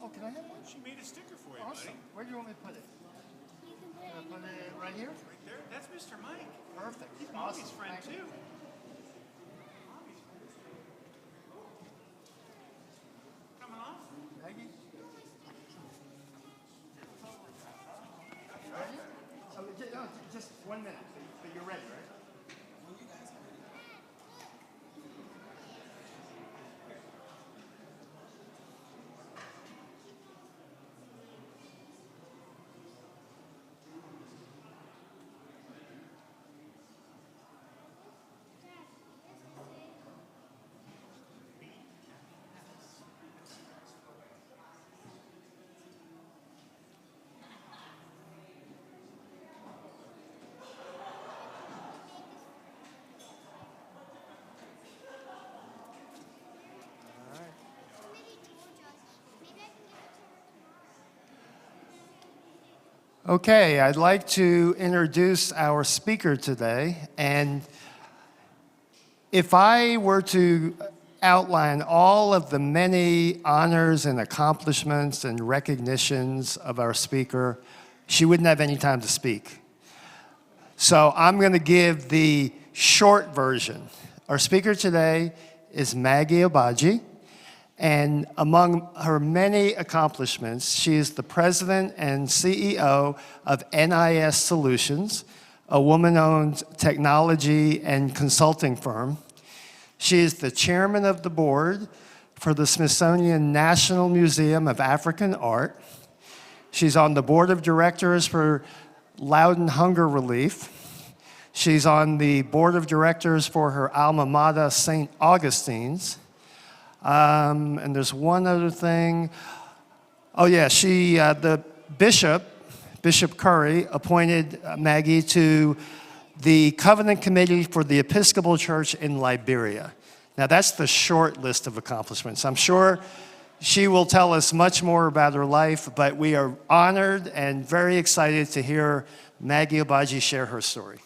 Oh, can I have one? She made a sticker for you, Awesome. buddy. Where do you want me to put it? Can I put it right here? Right there. That's Mr. Mike. Perfect. He's Awesome. Mommy's friend, Thank you. too. Coming off? Maggie? Ready? Oh, no, just 1 minute. But you're ready, right? Okay, I'd like to introduce our speaker today. And if I were to outline all of the many honors and accomplishments and recognitions of our speaker, she wouldn't have any time to speak. So I'm going to give the short version. Our speaker today is Maggie Obaji. And among her many accomplishments, she is the president and CEO of NIS Solutions, a woman-owned technology and consulting firm. She is the chairman of the board for the Smithsonian National Museum of African Art. She's on the board of directors for Loudon Hunger Relief. She's on the board of directors for her alma mater, St. Augustine's. And there's one other thing. Oh yeah, the Bishop Curry, appointed Maggie to the Covenant Committee for the Episcopal Church in Liberia. Now that's the short list of accomplishments. I'm sure she will tell us much more about her life, but we are honored and very excited to hear Maggie Obaji share her story.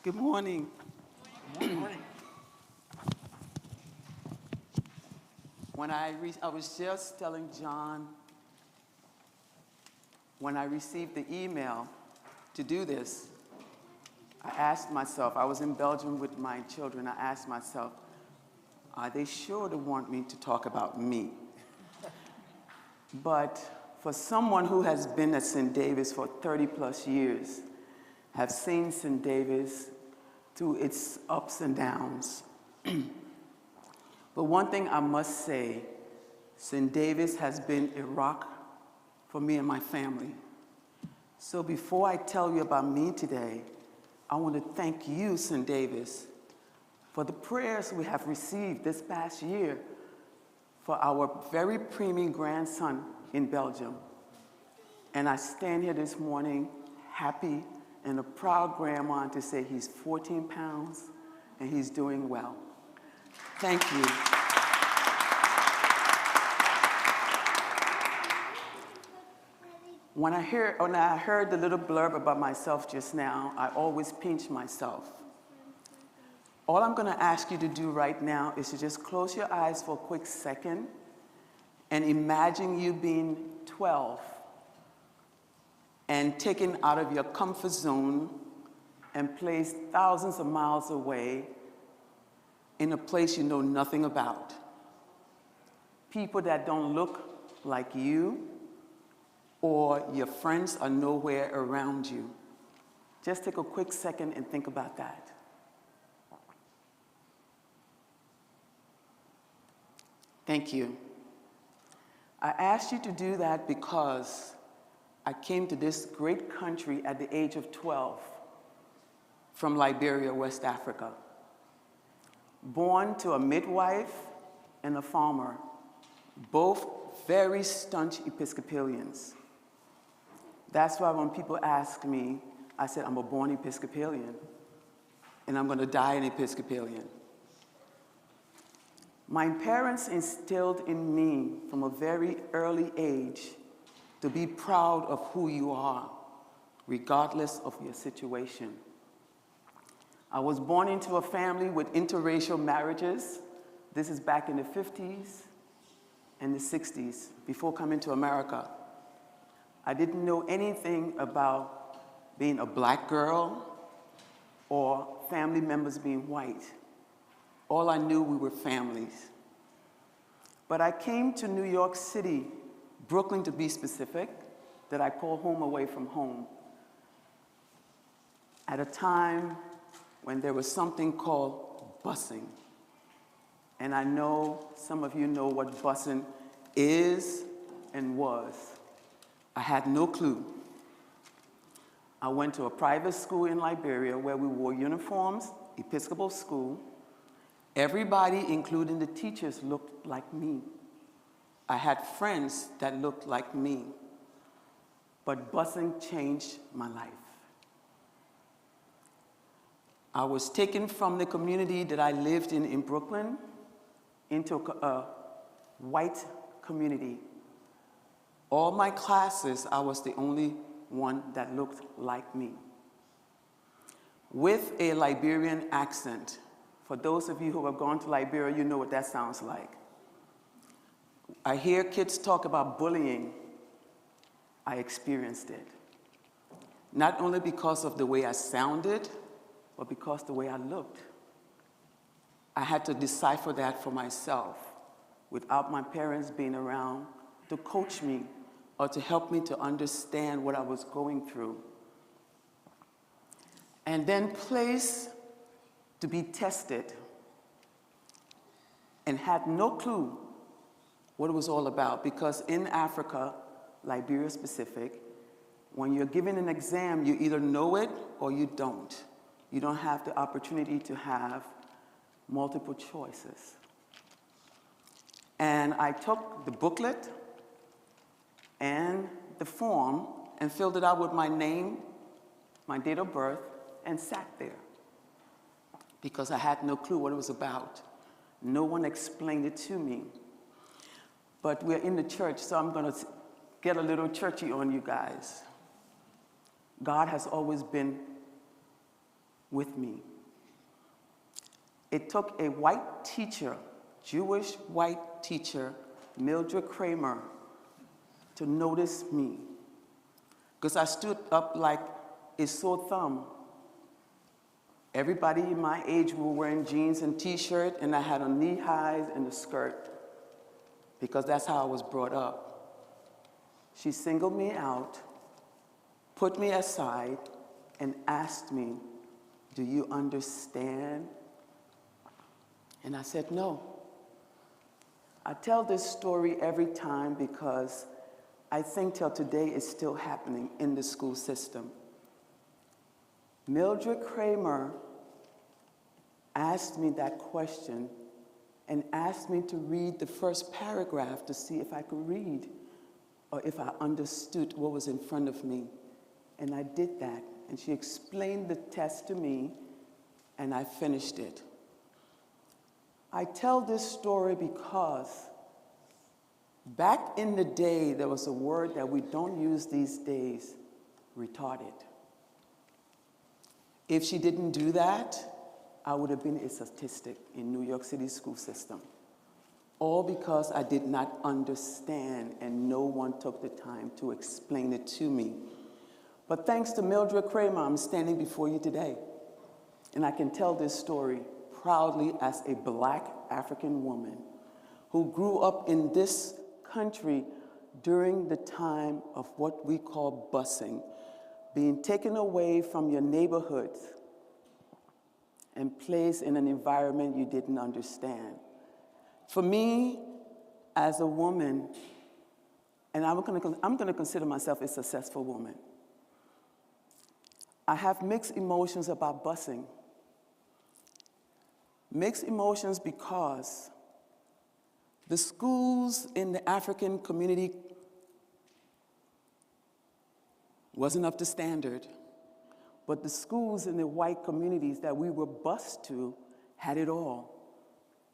Good morning. Good morning. I was just telling John, when I received the email to do this, I asked myself, I was in Belgium with my children, I asked myself, are they sure to want me to talk about me? But for someone who has been at St. David's for 30 plus years, have seen St. David's through its ups and downs. But one thing I must say, St. David's has been a rock for me and my family. So before I tell you about me today, I want to thank you, St. David's, for the prayers we have received this past year for our very preemie grandson in Belgium. And I stand here this morning happy and a proud grandma to say he's 14 pounds and he's doing well. Thank you. When I heard the little blurb about myself just now, I always pinch myself. All I'm going to ask you to do right now is to just close your eyes for a quick second and imagine you being 12 and taken out of your comfort zone and placed thousands of miles away in a place you know nothing about. People that don't look like you, or your friends are nowhere around you. Just take a quick second and think about that. Thank you. I asked you to do that because I came to this great country at the age of 12 from Liberia, West Africa. Born to a midwife and a farmer, both very staunch Episcopalians. That's why when people ask me, I said, I'm a born Episcopalian, and I'm going to die an Episcopalian. My parents instilled in me from a very early age to be proud of who you are, regardless of your situation. I was born into a family with interracial marriages. This is back in the 50s and the 60s, before coming to America. I didn't know anything about being a black girl or family members being white. All I knew, we were families. But I came to New York City, Brooklyn to be specific, that I call home away from home, at a time when there was something called busing. And I know some of you know what busing is and was. I had no clue. I went to a private school in Liberia where we wore uniforms, Episcopal school. Everybody, including the teachers, looked like me. I had friends that looked like me. But busing changed my life. I was taken from the community that I lived in Brooklyn into a white community. All my classes, I was the only one that looked like me, with a Liberian accent. For those of you who have gone to Liberia, you know what that sounds like. I hear kids talk about bullying. I experienced it. Not only because of the way I sounded, but because the way I looked. I had to decipher that for myself without my parents being around to coach me or to help me to understand what I was going through. And then placed to be tested, and had no clue what it was all about, because in Africa, Liberia specific, when you're given an exam, you either know it or you don't. You don't have the opportunity to have multiple choices. And I took the booklet and the form and filled it out with my name, my date of birth, and sat there because I had no clue what it was about. No one explained it to me. But we're in the church, so I'm going to get a little churchy on you guys. God has always been with me. It took a white teacher, Jewish white teacher, Mildred Kramer, to notice me. Because I stood up like a sore thumb. Everybody in my age were wearing jeans and t-shirt, and I had on knee highs and a skirt, because that's how I was brought up. She singled me out, put me aside, and asked me, "Do you understand?" And I said, "No." I tell this story every time because I think till today it's still happening in the school system. Mildred Kramer asked me that question and asked me to read the first paragraph to see if I could read or if I understood what was in front of me. And I did that. And she explained the test to me, and I finished it. I tell this story because back in the day, there was a word that we don't use these days, retarded. If she didn't do that, I would have been a statistic in New York City school system. All because I did not understand and no one took the time to explain it to me. But thanks to Mildred Kramer, I'm standing before you today. And I can tell this story proudly as a black African woman who grew up in this country during the time of what we call busing, being taken away from your neighborhoods and placed in an environment you didn't understand. For me, as a woman, and I'm going to consider myself a successful woman, I have mixed emotions about busing. Mixed emotions because the schools in the African community wasn't up to standard, but the schools in the white communities that we were bused to had it all.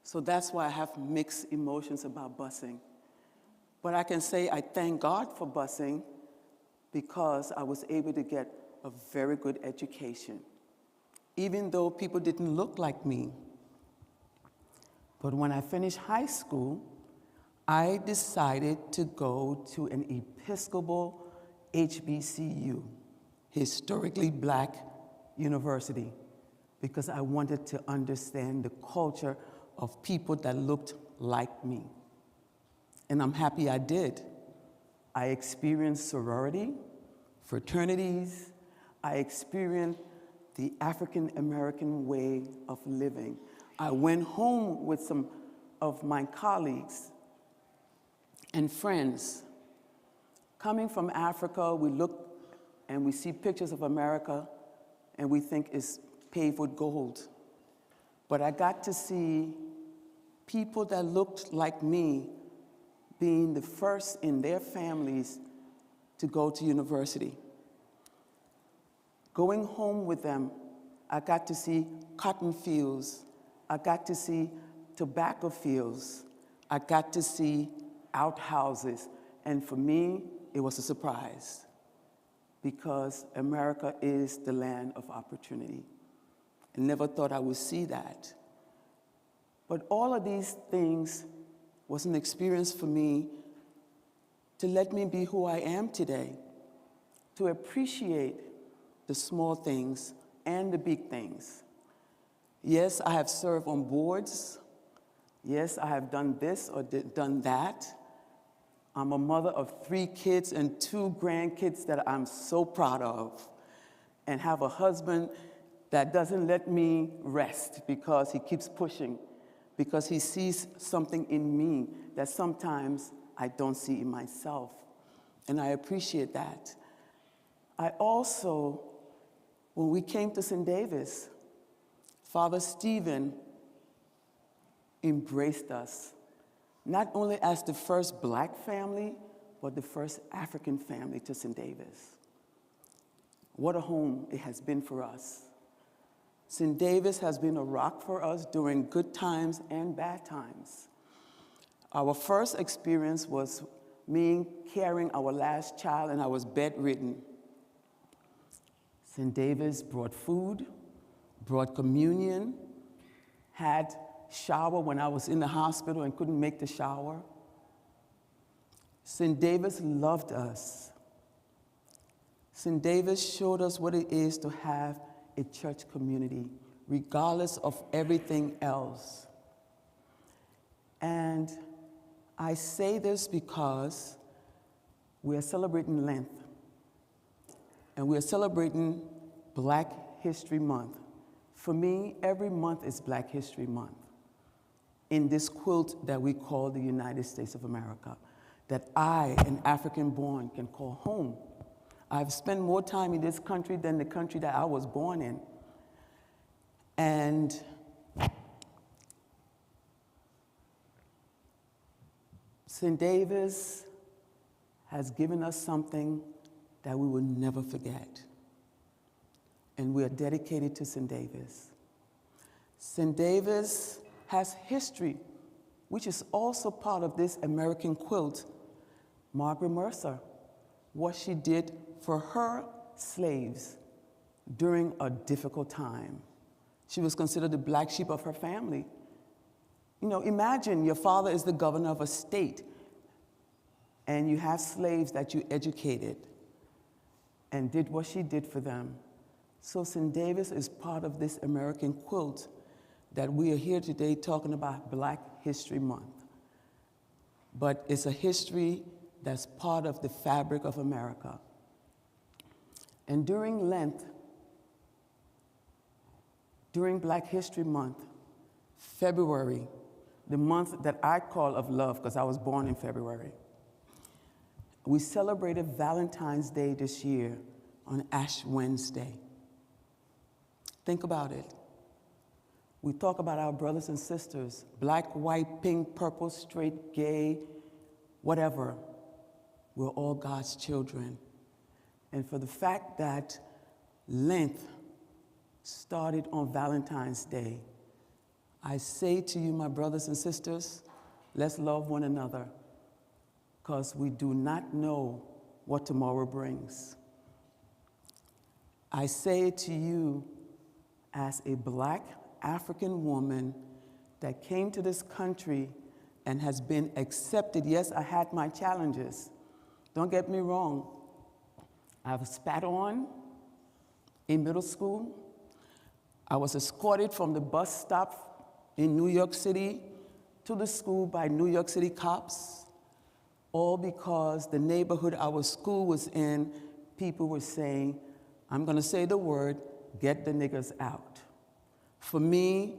So that's why I have mixed emotions about busing. But I can say I thank God for busing because I was able to get a very good education. even though people didn't look like me. But when I finished high school, I decided to go to an Episcopal HBCU, historically black university, because I wanted to understand the culture of people that looked like me. And I'm happy I did. I experienced sorority, fraternities. I experienced the African American way of living. I went home with some of my colleagues and friends. Coming from Africa, we look and we see pictures of America and we think it's paved with gold. But I got to see people that looked like me being the first in their families to go to university. Going home with them, I got to see cotton fields. I got to see tobacco fields. I got to see outhouses. And for me, it was a surprise because America is the land of opportunity. I never thought I would see that. But all of these things was an experience for me to let me be who I am today, to appreciate the small things and the big things. Yes, I have served on boards. Yes, I have done this or done that. I'm a mother of 3 kids and 2 grandkids that I'm so proud of, and have a husband that doesn't let me rest because he keeps pushing, because he sees something in me that sometimes I don't see in myself, and I appreciate that. I also, when we came to St. Davis, Father Stephen embraced us, not only as the first black family, but the first African family to St. Davis. What a home it has been for us. St. Davis has been a rock for us during good times and bad times. Our first experience was me carrying our last child, and I was bedridden. St. Davis brought food, brought communion, had shower when I was in the hospital and couldn't make the shower. St. Davis loved us. St. Davis showed us what it is to have a church community, regardless of everything else. And I say this because we are celebrating Lent, and we are celebrating Black History Month. For me, every month is Black History Month in this quilt that we call the United States of America, that I, an African-born, can call home. I've spent more time in this country than the country that I was born in. And St. Davis has given us something that we will never forget. And we are dedicated to St. Davis. St. Davis has history, which is also part of this American quilt. Margaret Mercer, what she did for her slaves during a difficult time. She was considered the black sheep of her family. You know, imagine your father is the governor of a state, and you have slaves that you educated and did what she did for them. So St. Davis is part of this American quilt that we are here today talking about Black History Month. But it's a history that's part of the fabric of America. And during Lent, during Black History Month, February, the month that I call of love because I was born in February, we celebrated Valentine's Day this year on Ash Wednesday. Think about it. We talk about our brothers and sisters, black, white, pink, purple, straight, gay, whatever. We're all God's children. And for the fact that Lent started on Valentine's Day, I say to you, my brothers and sisters, let's love one another, because we do not know what tomorrow brings. I say to you, as a black African woman that came to this country and has been accepted. Yes, I had my challenges. Don't get me wrong. I was spat on in middle school. I was escorted from the bus stop in New York City to the school by New York City cops, all because the neighborhood our school was in, people were saying, I'm gonna say the word, get the niggers out. For me,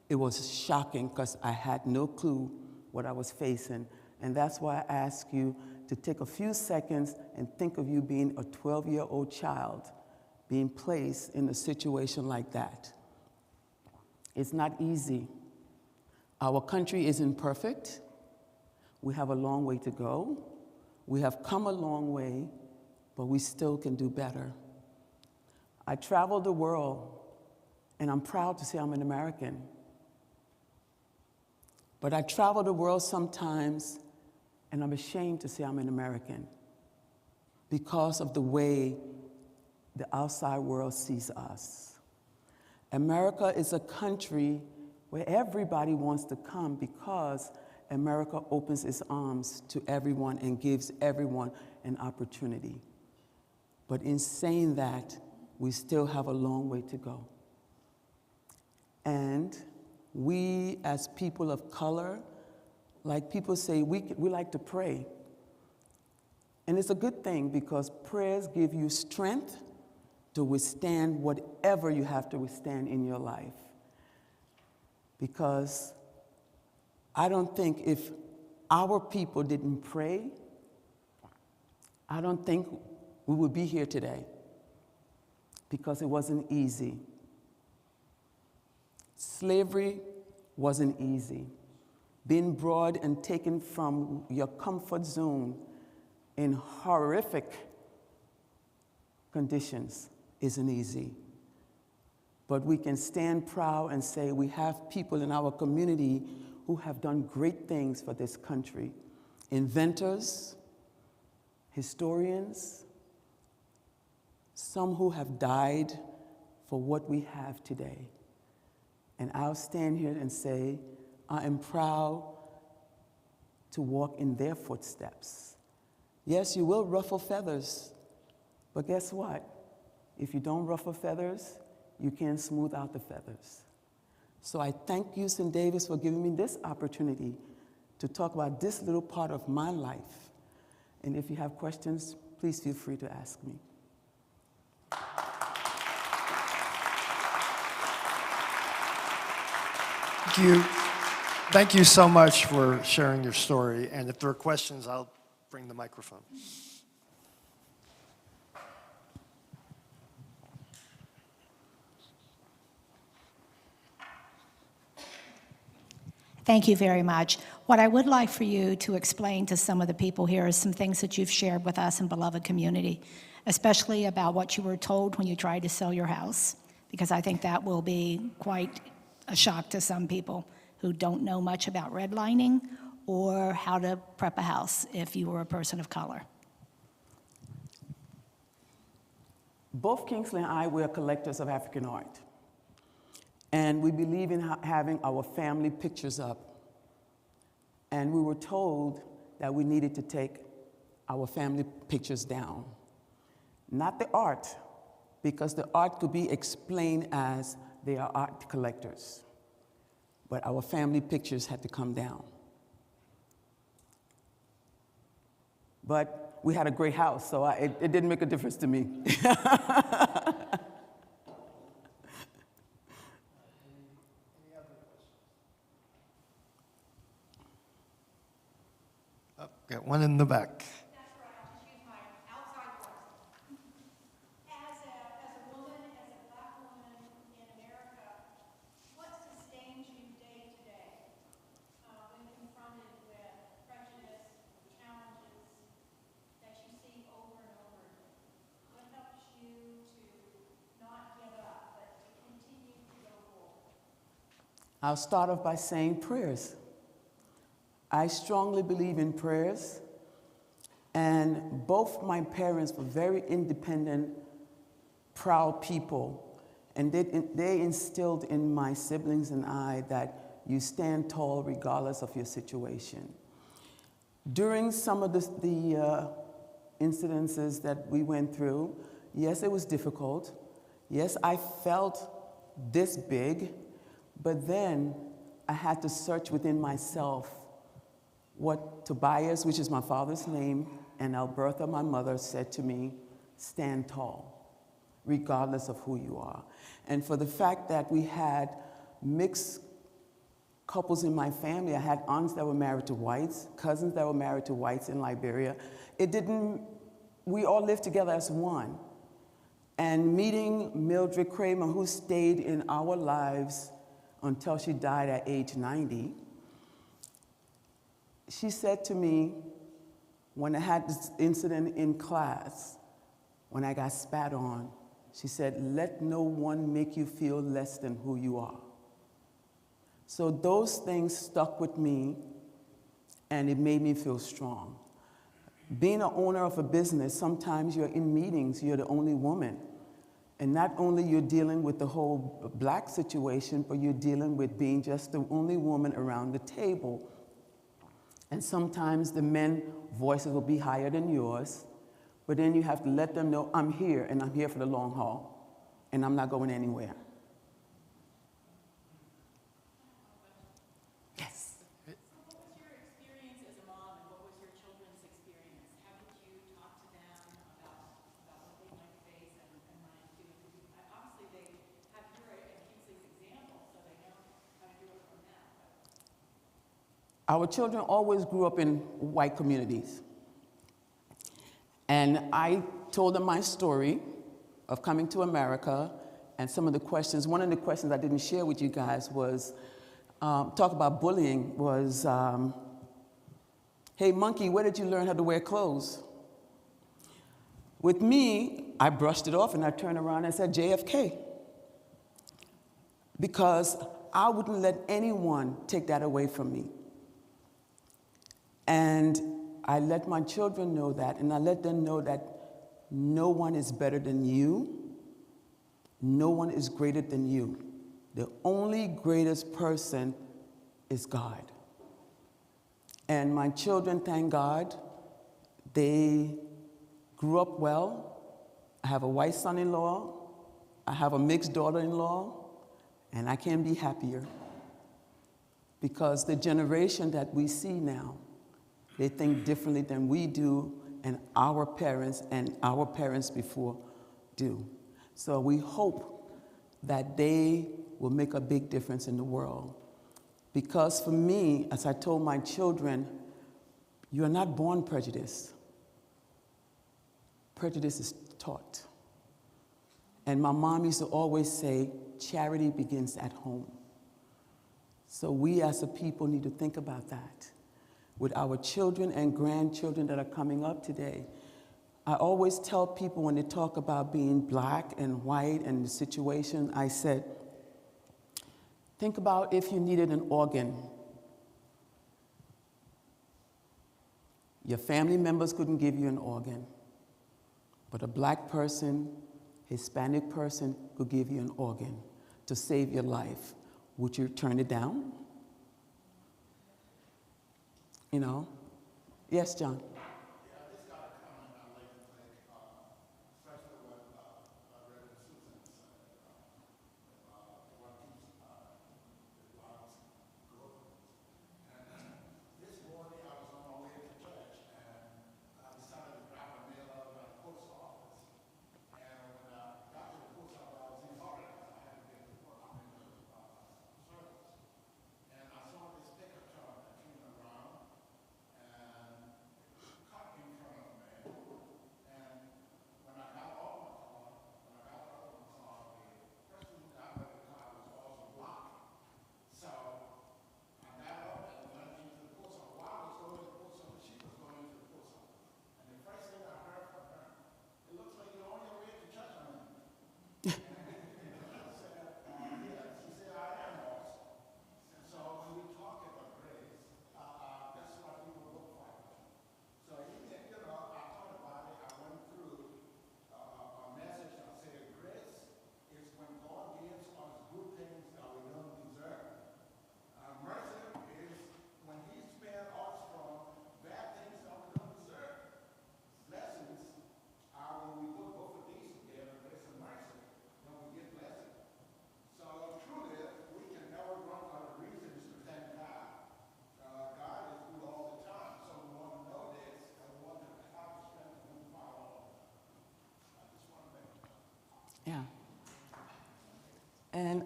it was shocking because I had no clue what I was facing. And that's why I ask you to take a few seconds and think of you being a 12-year-old child being placed in a situation like that. It's not easy. Our country isn't perfect. We have a long way to go. We have come a long way, but we still can do better. I traveled the world, and I'm proud to say I'm an American. But I travel the world sometimes, and I'm ashamed to say I'm an American because of the way the outside world sees us. America is a country where everybody wants to come because America opens its arms to everyone and gives everyone an opportunity. But in saying that, we still have a long way to go. And we, as people of color, like people say, we like to pray. And it's a good thing because prayers give you strength to withstand whatever you have to withstand in your life. Because I don't think if our people didn't pray, I don't think we would be here today, because it wasn't easy. Slavery wasn't easy. Being brought and taken from your comfort zone in horrific conditions isn't easy. But we can stand proud and say we have people in our community who have done great things for this country. Inventors, historians, some who have died for what we have today. And I'll stand here and say, I am proud to walk in their footsteps. Yes, you will ruffle feathers, but guess what? If you don't ruffle feathers, you can't smooth out the feathers. So I thank you, St. Davis, for giving me this opportunity to talk about this little part of my life. And if you have questions, please feel free to ask me. Thank you so much for sharing your story. And if there are questions, I'll bring the microphone. Thank you very much. What I would like for you to explain to some of the people here is some things that you've shared with us in beloved community, especially about what you were told when you tried to sell your house, because I think that will be quite a shock to some people who don't know much about redlining or how to prep a house if you were a person of color. Both Kingsley and I were collectors of African art. And we believe in having our family pictures up. And we were told that we needed to take our family pictures down. Not the art, because the art could be explained as they are art collectors. But our family pictures had to come down. But we had a great house, so it didn't make a difference to me. Got one in the back. That's right, I'll just use my outside voice. As a woman, as a black woman in America, what sustains you day to day when confronted with prejudice, challenges that you see over and over again? What helps you to not give up, but to continue to go forward? I'll start off by saying prayers. I strongly believe in prayers, and both my parents were very independent, proud people, And they instilled in my siblings and I that you stand tall regardless of your situation. During some of the incidences that we went through, yes, it was difficult. Yes, I felt this big, but then I had to search within myself what Tobias, which is my father's name, and Alberta, my mother, said to me: stand tall, regardless of who you are. And for the fact that we had mixed couples in my family, I had aunts that were married to whites, cousins that were married to whites in Liberia. We all lived together as one. And meeting Mildred Kramer, who stayed in our lives until she died at age 90, she said to me, when I had this incident in class, when I got spat on, she said, let no one make you feel less than who you are. So those things stuck with me, and it made me feel strong. Being an owner of a business, sometimes you're in meetings, you're the only woman. And not only you're dealing with the whole black situation, but you're dealing with being just the only woman around the table. And sometimes the men's voices will be higher than yours, but then you have to let them know, I'm here, and I'm here for the long haul, and I'm not going anywhere. Yes. So what was your experience as a mom, and what was your children's experience? How did you talk to them about what they might face and run into? Obviously, they have your and Kingsley's example, so they know how to do it from that. Our children always grew up in white communities. And I told them my story of coming to America and some of the questions. One of the questions I didn't share with you guys was, talk about bullying, was, hey, monkey, where did you learn how to wear clothes? With me, I brushed it off and I turned around and said, JFK. Because I wouldn't let anyone take that away from me. And I let my children know that, and I let them know that no one is better than you. No one is greater than you. The only greatest person is God. And my children, thank God, they grew up well. I have a white son-in-law. I have a mixed daughter-in-law, and I can't be happier. Because the generation that we see now, they think differently than we do, and our parents before do. So we hope that they will make a big difference in the world. Because for me, as I told my children, you are not born prejudiced. Prejudice is taught. And my mom used to always say, charity begins at home. So we as a people need to think about that. With our children and grandchildren that are coming up today, I always tell people when they talk about being black and white and the situation, I said, think about if you needed an organ. Your family members couldn't give you an organ, but a black person, Hispanic person could give you an organ to save your life. Would you turn it down? You know? Yes, John? Yeah, I just got a comment I'd like to make, especially what Reverend Susan said, what keeps the lives good. And this morning I was on my way to church, and I decided to grab a mail out of the post office. And when I got to the post office, I was in Florida. I had to get to work. I'm in the service. And I saw this pickup truck that came around. And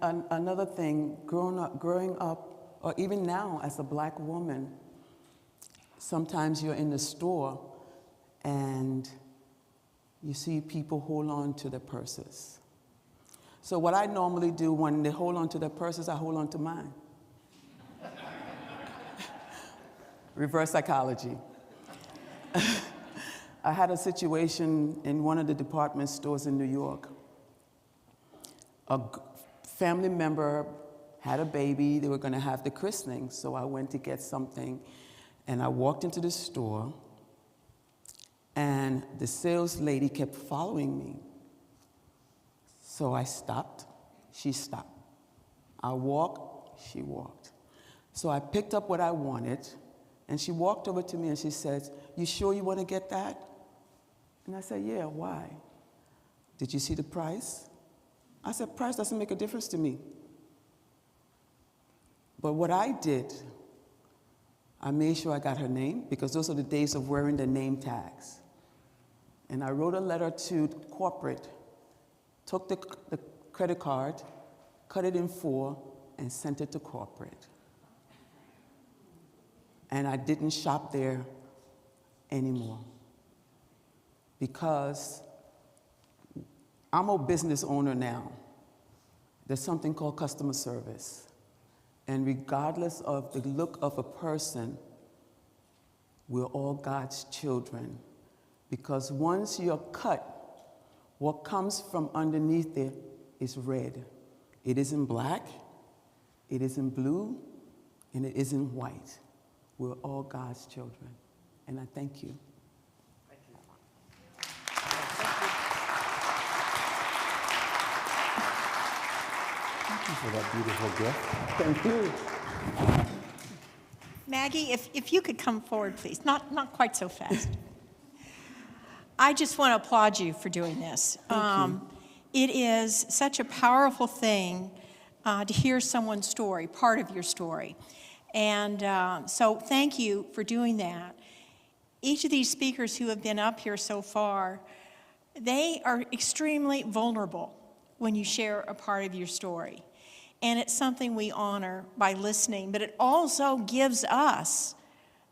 another thing, growing up, or even now as a black woman, sometimes you're in the store and you see people hold on to their purses. So what I normally do when they hold on to their purses, I hold on to mine. Reverse psychology. I had a situation in one of the department stores in New York. A family member had a baby, they were gonna have the christening, so I went to get something, and I walked into the store, and the sales lady kept following me. So I stopped, she stopped. I walked, she walked. So I picked up what I wanted, and she walked over to me and she said, "You sure you wanna get that?" And I said, "Yeah, why?" "Did you see the price?" I said, "Price doesn't make a difference to me." But what I did, I made sure I got her name, because those are the days of wearing the name tags. And I wrote a letter to corporate, took the credit card, cut it in 4, and sent it to corporate. And I didn't shop there anymore, because I'm a business owner now. There's something called customer service. And regardless of the look of a person, we're all God's children. Because once you're cut, what comes from underneath it is red. It isn't black, it isn't blue, and it isn't white. We're all God's children. And I thank you. Thank you for that beautiful gift. Thank you. Maggie, if you could come forward, please. Not quite so fast. I just want to applaud you for doing this. Thank you. It is such a powerful thing to hear someone's story, part of your story. And so thank you for doing that. Each of these speakers who have been up here so far, they are extremely vulnerable when you share a part of your story. And it's something we honor by listening, but it also gives us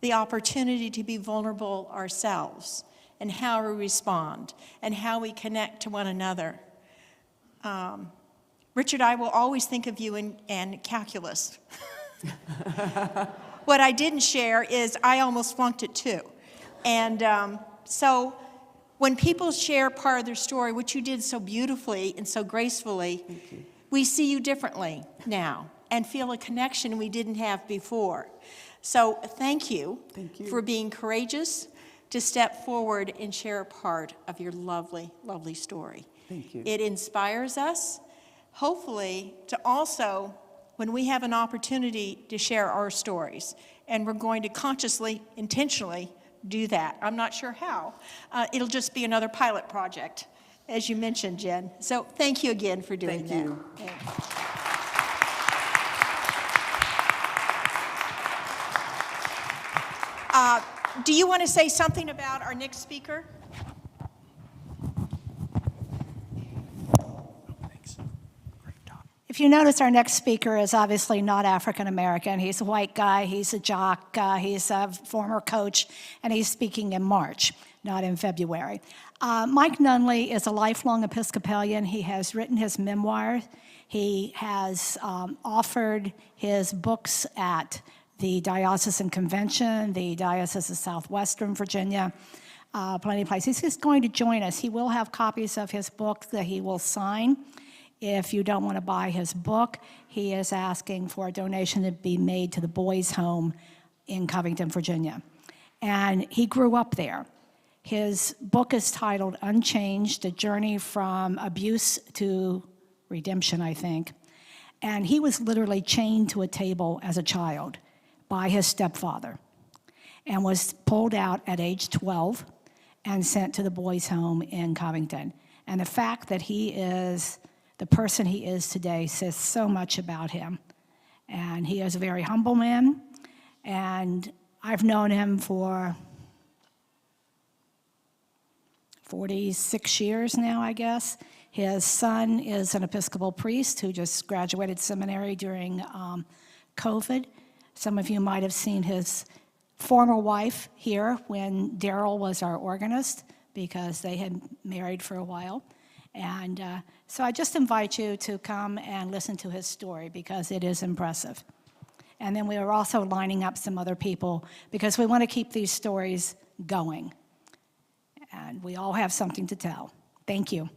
the opportunity to be vulnerable ourselves and how we respond and how we connect to one another. Richard, I will always think of you in calculus. What I didn't share is I almost flunked it too. And so when people share part of their story, which you did so beautifully and so gracefully, we see you differently now and feel a connection we didn't have before. So thank you for being courageous to step forward and share a part of your lovely, lovely story. Thank you. It inspires us, hopefully, to also, when we have an opportunity to share our stories, and we're going to consciously, intentionally do that. I'm not sure how. It'll just be another pilot project, as you mentioned, Jen. So thank you again for doing that. Thank you. Do you want to say something about our next speaker? If you notice, our next speaker is obviously not African American. He's a white guy, he's a jock, he's a former coach, and he's speaking in March, not in February. Mike Nunley is a lifelong Episcopalian. He has written his memoir. He has offered his books at the Diocesan Convention, the Diocese of Southwestern Virginia, plenty of places. He's going to join us. He will have copies of his book that he will sign. If you don't want to buy his book, he is asking for a donation to be made to the boys' home in Covington, Virginia. And he grew up there. His book is titled Unchanged, A Journey from Abuse to Redemption, I think. And he was literally chained to a table as a child by his stepfather and was pulled out at age 12 and sent to the boys' home in Covington. And the fact that he is the person he is today says so much about him. And he is a very humble man, and I've known him for 46 years now, I guess. His son is an Episcopal priest who just graduated seminary during COVID. Some of you might have seen his former wife here when Daryl was our organist, because they had married for a while. And so I just invite you to come and listen to his story, because it is impressive. And then we are also lining up some other people, because we want to keep these stories going. And we all have something to tell. Thank you.